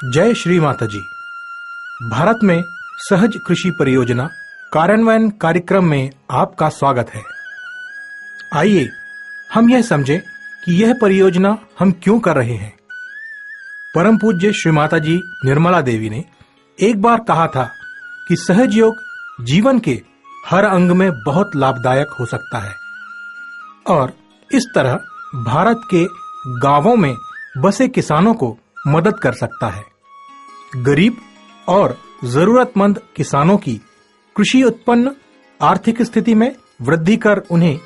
जय श्री माता जी। भारत में सहज कृषि परियोजना कार्यान्वयन कार्यक्रम में आपका स्वागत है। आइए हम यह समझें कि यह परियोजना हम क्यों कर रहे हैं। परम पूज्य श्री माता जी निर्मला देवी ने एक बार कहा था कि सहज योग जीवन के हर अंग में बहुत लाभदायक हो सकता है और इस तरह भारत के गांवों में बसे किसानों को मदद कर सकता है। गरीब और जरूरतमंद किसानों की कृषि उत्पन्न आर्थिक स्थिति में वृद्धि कर उन्हें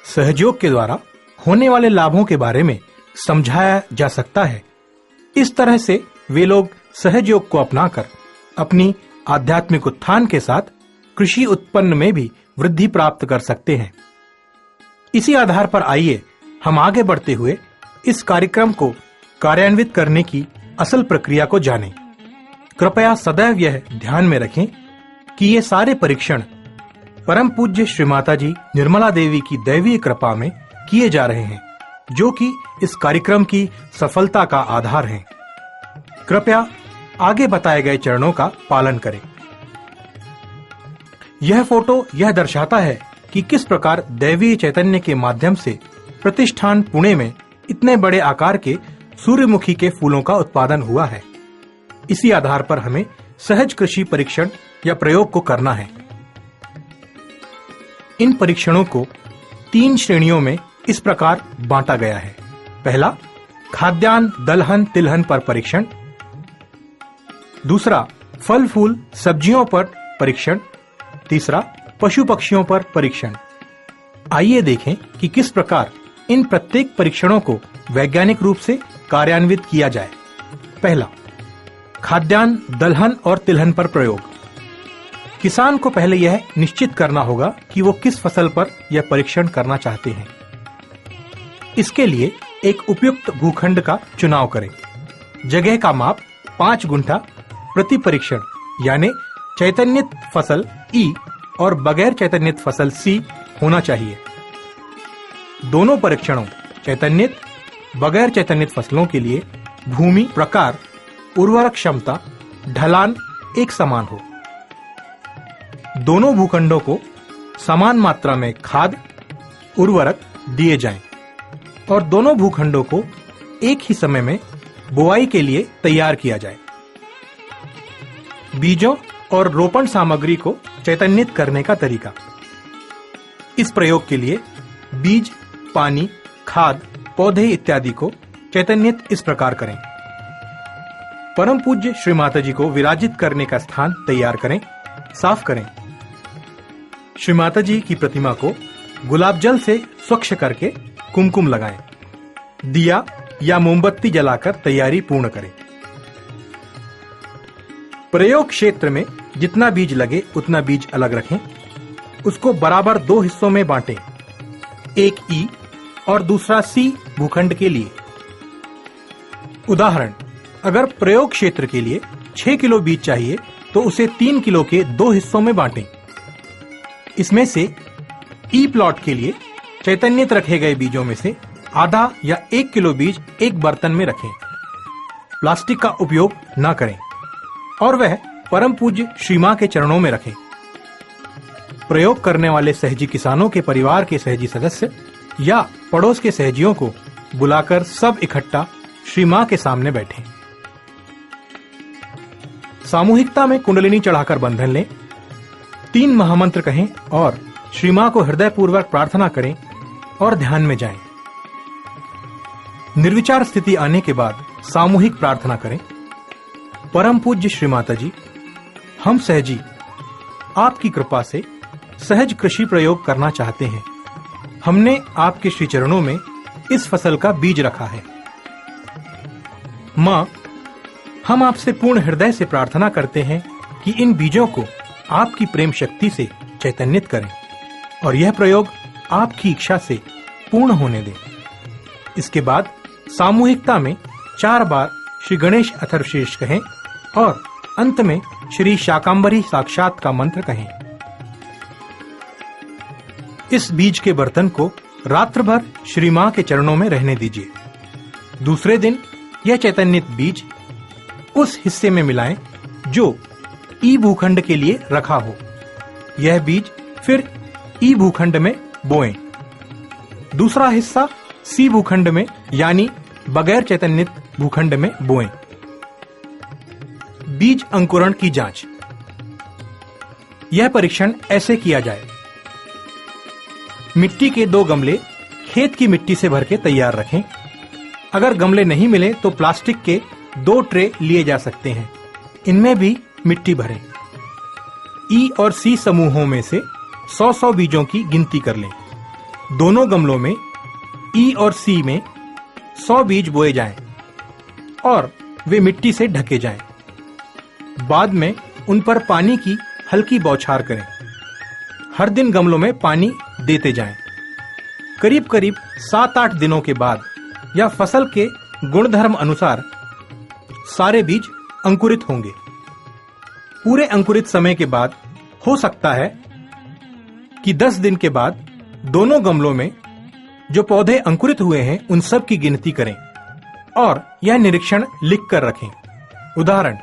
सहयोग के द्वारा होने वाले लाभों के बारे में समझाया जा सकता है। इस तरह से वे लोग सहयोग को अपनाकर अपनी आध्यात्मिक उत्थान के साथ कृषि उत्पन्न में भी वृद्धि प्राप्त कर सकते हैं। इसी आधार पर आइए हम आगे बढ़ते हुए इस कार्यक्रम को कार्यान्वित करने की असल प्रक्रिया को जानें। कृपया सदैव यह ध्यान में रखें कि ये सारे परीक्षण परम पूज्य श्री माता जी निर्मला देवी की दैवीय कृपा में किए जा रहे हैं, जो कि इस कार्यक्रम की सफलता का आधार हैं। कृपया आगे बताए गए चरणों का पालन करें। यह फोटो यह दर्शाता है कि किस प्रकार दैवीय चैतन्य के माध्यम से प्रतिष्ठान पुणे में इतने बड़े आकार के सूर्यमुखी के फूलों का उत्पादन हुआ है। इसी आधार पर हमें सहज कृषि परीक्षण या प्रयोग को करना है। इन परीक्षणों को 3 श्रेणियों में इस प्रकार बांटा गया है। पहला, खाद्यान्न दलहन तिलहन पर परीक्षण। दूसरा, फल फूल सब्जियों पर परीक्षण। तीसरा, पशु पक्षियों पर परीक्षण। आइए देखें कि किस प्रकार इन प्रत्येक परीक्षणों को वैज्ञानिक रूप से कार्यान्वित किया जाए। पहला, खाद्यान्न दलहन और तिलहन पर प्रयोग। किसान को पहले यह निश्चित करना होगा कि वो किस फसल पर यह परीक्षण करना चाहते हैं। इसके लिए एक उपयुक्त भूखंड का चुनाव करें। जगह का माप 5 गुंठा प्रति परीक्षण, यानी चैतन्यित फसल ई और बगैर चैतन्यित फसल सी होना चाहिए। दोनों परीक्षणों चैतन्यित बगैर चैतन्यित फसलों के लिए भूमि प्रकार, उर्वरक क्षमता, ढलान एक समान हो। दोनों भूखंडों को समान मात्रा में खाद उर्वरक दिए जाएं और दोनों भूखंडों को एक ही समय में बुआई के लिए तैयार किया जाए। बीजों और रोपण सामग्री को चैतन्यित करने का तरीका। इस प्रयोग के लिए बीज, पानी, खाद, पौधे इत्यादि को चैतन्यित इस प्रकार करें। परम पूज्य श्री माता जी को विराजित करने का स्थान तैयार करें, साफ करें। श्री माता जी की प्रतिमा को गुलाब जल से स्वच्छ करके कुमकुम लगाएं। दिया या मोमबत्ती जलाकर तैयारी पूर्ण करें। प्रयोग क्षेत्र में जितना बीज लगे उतना बीज अलग रखें। उसको बराबर 2 हिस्सों में बांटें, एक ई और दूसरा सी भूखंड के लिए। उदाहरण, अगर प्रयोग क्षेत्र के लिए 6 किलो बीज चाहिए तो उसे 3 किलो के 2 हिस्सों में बांटें। इसमें से ई प्लॉट के लिए चैतन्यित रखे गए बीजों में से आधा या 1 किलो बीज एक बर्तन में रखें। प्लास्टिक का उपयोग न करें और वह परम पूज्य श्री मां के चरणों में रखें। प्रयोग करने वाले सहजी किसानों के परिवार के सहजी सदस्य या पड़ोस के सहजियों को बुलाकर सब इकट्ठा श्री मां के सामने बैठें। सामूहिकता में कुंडलिनी चढ़ाकर बंधन लें, 3 महामंत्र कहें और श्री मां को हृदयपूर्वक प्रार्थना करें और ध्यान में जाएं। निर्विचार स्थिति आने के बाद सामूहिक प्रार्थना करें। परम पूज्य श्री माता जी, हम सहजी आपकी कृपा से सहज कृषि प्रयोग करना चाहते हैं। हमने आपके श्री चरणों में इस फसल का बीज रखा है। मां, हम आपसे पूर्ण हृदय से प्रार्थना करते हैं कि इन बीजों को आपकी प्रेम शक्ति से चैतन्यित करें और यह प्रयोग आपकी इच्छा से पूर्ण होने दें। इसके बाद सामूहिकता में 4 बार श्री गणेश अथर्वशीर्ष कहें और अंत में श्री शाकंभरी साक्षात का मंत्र कहें। इस बीज के बर्तन को रात्र भर श्री मां के चरणों में रहने दीजिए। दूसरे दिन यह चैतन्यित बीज उस हिस्से में मिलाएं जो ई भूखंड के लिए रखा हो। यह बीज फिर ई भूखंड में बोएं। दूसरा हिस्सा सी भूखंड में यानी बगैर चैतन्यित भूखंड में बोएं। बीज अंकुरण की जांच। यह परीक्षण ऐसे किया जाए। मिट्टी के 2 गमले खेत की मिट्टी से भर के तैयार रखें। अगर गमले नहीं मिले तो प्लास्टिक के 2 ट्रे लिए जा सकते हैं। इनमें भी मिट्टी भरें। ई और सी समूहों में से 100-100 बीजों की गिनती कर लें। दोनों गमलों में ई और सी में 100 बीज बोए जाएं और वे मिट्टी से ढके जाएं। बाद में उन पर पानी की हल्की बौछार करें। हर दिन गमलों में पानी देते जाएं। करीब करीब 7-8 दिनों के बाद या फसल के गुणधर्म अनुसार सारे बीज अंकुरित होंगे। पूरे अंकुरित समय के बाद हो सकता है कि 10 दिन के बाद दोनों गमलों में जो पौधे अंकुरित हुए हैं उन सब की गिनती करें और यह निरीक्षण लिख कर रखें। उदाहरण,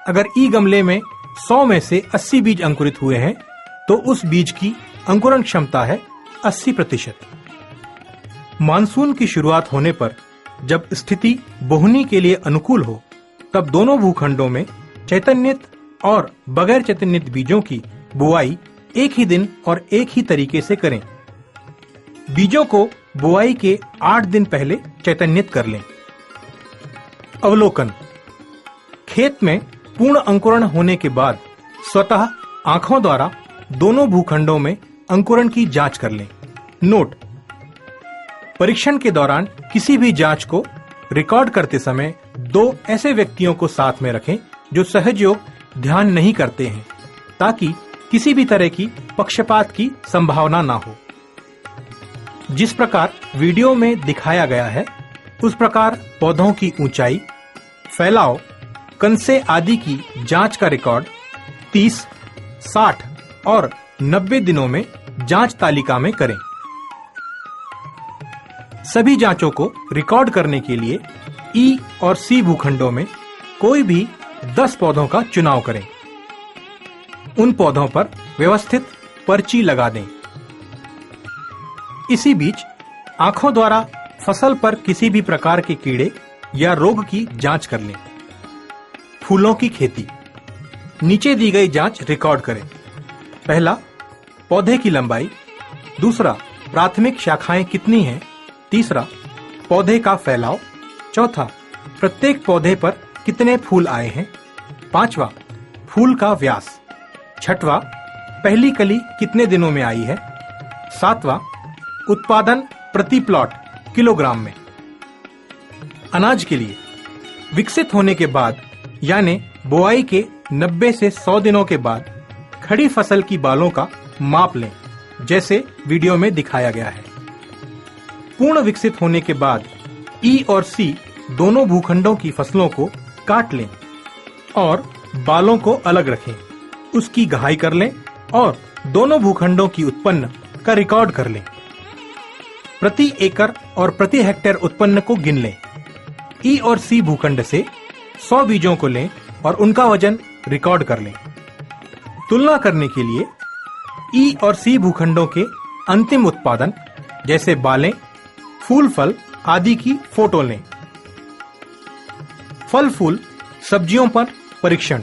अगर ई गमले में 100 में से 80 बीज अंकुरित हुए हैं तो उस बीज की अंकुरण क्षमता है 80%। मानसून की शुरुआत होने पर जब स्थिति बोहनी के लिए अनुकूल हो तब दोनों भूखंडों में चैतन्यित और बगैर चैतन्यित बीजों की बुआई एक ही दिन और एक ही तरीके से करें। बीजों को बुआई के 8 दिन पहले चैतन्यित कर लें। अवलोकन। खेत में पूर्ण अंकुरण होने के बाद स्वतः आंखों द्वारा दोनों भूखंडों में अंकुरण की जांच कर लें। नोट: परीक्षण के दौरान किसी भी जांच को रिकॉर्ड करते समय 2 ऐसे व्यक्तियों को साथ में रखें जो सहजयोग ध्यान नहीं करते हैं, ताकि किसी भी तरह की पक्षपात की संभावना ना हो। जिस प्रकार वीडियो में दिखाया गया है उस प्रकार पौधों की ऊंचाई, फैलाव, कनसे आदि की जांच का रिकॉर्ड 30, 60 और 90 दिनों में जांच तालिका में करें। सभी जांचों को रिकॉर्ड करने के लिए ई और सी भूखंडों में कोई भी 10 पौधों का चुनाव करें। उन पौधों पर व्यवस्थित पर्ची लगा दें। इसी बीच आंखों द्वारा फसल पर किसी भी प्रकार के कीड़े या रोग की जांच कर लें। फूलों की खेती। नीचे दी गई जांच रिकॉर्ड करें। पहला, पौधे की लंबाई। दूसरा, प्राथमिक शाखाएं कितनी हैं। तीसरा, पौधे का फैलाव। चौथा, प्रत्येक पौधे पर कितने फूल आए हैं। पांचवा, फूल का व्यास। छठवां, पहली कली कितने दिनों में आई है। सातवां, उत्पादन प्रति प्लॉट किलोग्राम में। अनाज के लिए विकसित होने के बाद यानी बुआई के 90 से 100 दिनों के बाद खड़ी फसल की बालों का माप लें, जैसे वीडियो में दिखाया गया है। पूर्ण विकसित होने के बाद ई और सी दोनों भूखंडों की फसलों को काट लें और बालों को अलग रखें। उसकी गहाई कर लें और दोनों भूखंडों की उत्पन्न का रिकॉर्ड कर लें। प्रति एकड़ और प्रति हेक्टेयर उत्पन्न को गिन लें। ई और सी भूखंड से 100 बीजों को लें और उनका वजन रिकॉर्ड कर लें। तुलना करने के लिए ई और सी भूखंडों के अंतिम उत्पादन जैसे बालें, फूल फल आदि की फोटो लें। फल फूल सब्जियों पर परीक्षण।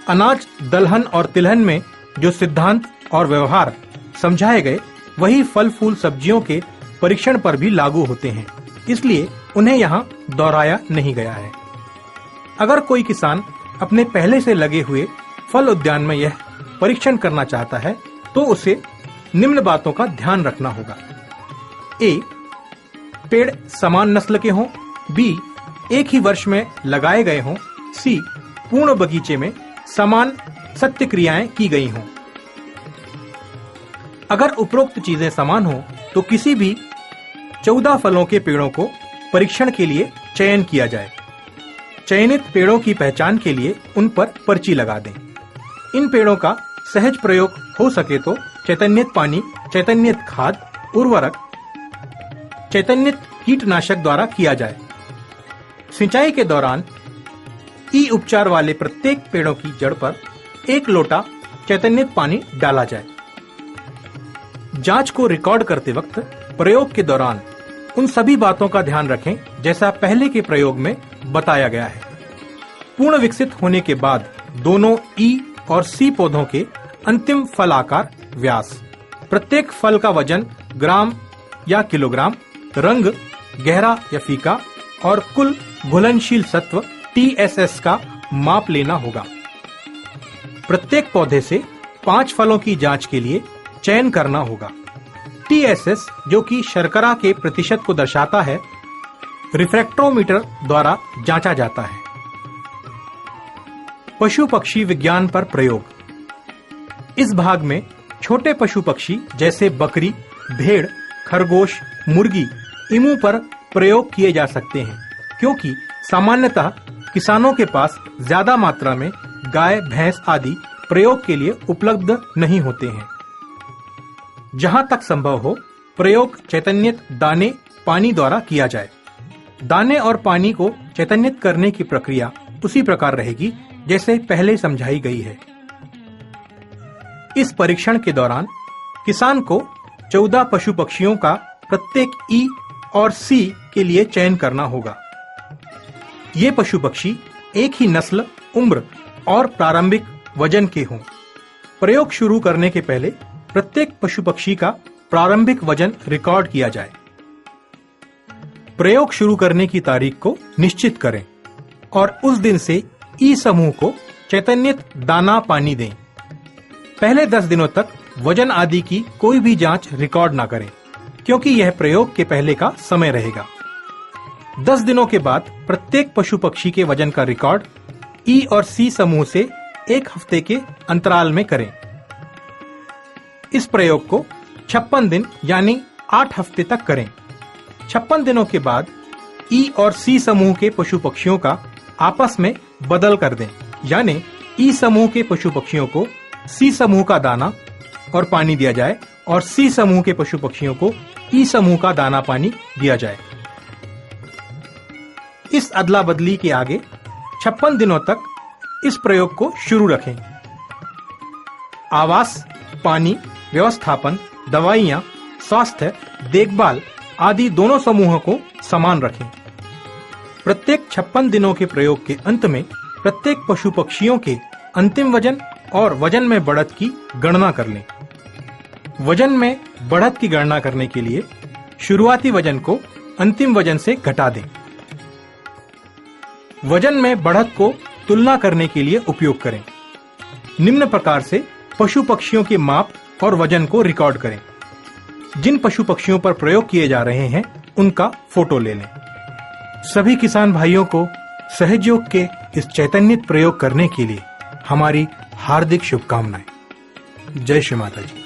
अनाज, दलहन और तिलहन में जो सिद्धांत और व्यवहार समझाए गए वही फल फूल सब्जियों के परीक्षण पर भी लागू होते हैं, इसलिए उन्हें यहाँ दोहराया नहीं गया है। अगर कोई किसान अपने पहले से लगे हुए फल उद्यान में यह परीक्षण करना चाहता है तो उसे निम्न बातों का ध्यान रखना होगा। ए, पेड़ समान नस्ल के हों। बी, एक ही वर्ष में लगाए गए हों। सी, पूर्ण बगीचे में समान सत्य क्रियाएं की गई हों। अगर उपरोक्त चीजें समान हों तो किसी भी 14 फलों के पेड़ों को परीक्षण के लिए चयन किया जाए। चयनित पेड़ों की पहचान के लिए उन पर पर्ची लगा दें। इन पेड़ों का सहज प्रयोग हो सके तो चैतन्यित पानी, चैतन्यित खाद, उर्वरक, चैतन्यित कीटनाशक द्वारा किया जाए। सिंचाई के दौरान ई उपचार वाले प्रत्येक पेड़ों की जड़ पर 1 लोटा चैतन्यित पानी डाला जाए। जांच को रिकॉर्ड करते वक्त प्रयोग के दौरान उन सभी बातों का ध्यान रखें जैसा पहले के प्रयोग में बताया गया है। पूर्ण विकसित होने के बाद दोनों ई और सी पौधों के अंतिम फल आकार, व्यास, प्रत्येक फल का वजन ग्राम या किलोग्राम, रंग गहरा या फीका और कुल घुलनशील सत्व TSS का माप लेना होगा। प्रत्येक पौधे से 5 फलों की जांच के लिए चयन करना होगा। TSS, जो कि शर्करा के प्रतिशत को दर्शाता है, रिफ्रैक्टोमीटर द्वारा जांचा जाता है। पशु पक्षी विज्ञान पर प्रयोग। इस भाग में छोटे पशु पक्षी जैसे बकरी, भेड़, खरगोश, मुर्गी, ईमू पर प्रयोग किए जा सकते हैं, क्योंकि सामान्यतः किसानों के पास ज्यादा मात्रा में गाय, भैंस आदि प्रयोग के लिए उपलब्ध नहीं होते हैं। जहां तक संभव हो, प्रयोग चैतन्यित दाने, पानी द्वारा किया जाए। दाने और पानी को चैतन्यित करने की प्रक्रिया उसी प्रकार रहेगी जैसे पहले समझाई गई है। इस परीक्षण के दौरान किसान को 14 पशु पक्षियों का प्रत्येक ई और सी के लिए चयन करना होगा। ये पशु पक्षी एक ही नस्ल, उम्र और प्रारंभिक वजन के हों। प्रयोग शुरू करने के पहले प्रत्येक पशु पक्षी का प्रारंभिक वजन रिकॉर्ड किया जाए। प्रयोग शुरू करने की तारीख को निश्चित करें और उस दिन से ई समूह को चैतन्यित दाना पानी दें। पहले 10 दिनों तक वजन आदि की कोई भी जांच रिकॉर्ड ना करें, क्योंकि यह प्रयोग के पहले का समय रहेगा। 10 दिनों के बाद प्रत्येक पशु पक्षी के वजन का रिकॉर्ड ई और सी समूह से 1 हफ्ते के अंतराल में करें। इस प्रयोग को 56 दिन यानी 8 हफ्ते तक करें। 56 दिनों के बाद ई और सी समूह के पशु पक्षियों का आपस में बदल कर दें, यानी ई समूह के पशु पक्षियों को सी समूह का दाना और पानी दिया जाए और सी समूह के पशु पक्षियों को ई समूह का दाना पानी दिया जाए। इस अदला बदली के आगे 56 दिनों तक इस प्रयोग को शुरू रखें। आवास, पानी, व्यवस्थापन, दवाइयां, स्वास्थ्य, देखभाल आदि दोनों समूहों को समान रखें। प्रत्येक 56 दिनों के प्रयोग के अंत में प्रत्येक पशु पक्षियों के अंतिम वजन और वजन में बढ़त की गणना कर लें। वजन में बढ़त की गणना करने के लिए शुरुआती वजन को अंतिम वजन से घटा दें। वजन में बढ़त को तुलना करने के लिए उपयोग करें। निम्न प्रकार से पशु पक्षियों के माप और वजन को रिकॉर्ड करें। जिन पशु पक्षियों पर प्रयोग किए जा रहे हैं उनका फोटो ले लें। सभी किसान भाइयों को सहयोग के इस चैतन्यित प्रयोग करने के लिए हमारी हार्दिक शुभकामनाएं। जय श्री माता जी।